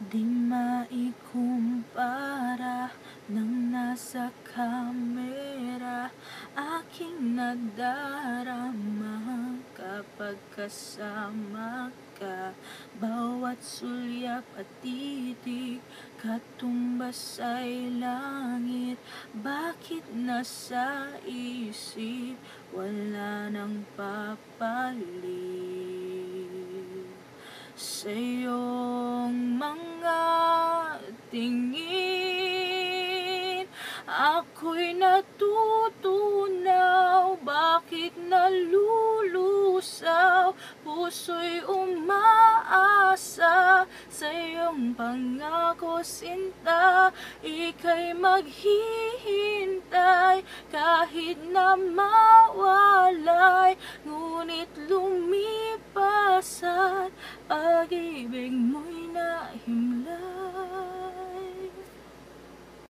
Di maikumpara ng nasa kamera, aking nadarama kapag kasama ka. Bawat sulyap at titig, katumbas ay langit. Bakit nasa isip, wala nang papalit? Sa iyong mga tingin, ako'y natutunaw. Bakit nalulusaw, puso'y umaasa sa iyong pangako, sinta. Ika'y maghihintay kahit na mawalay, ngunit lumipas at pag-ibig mo'y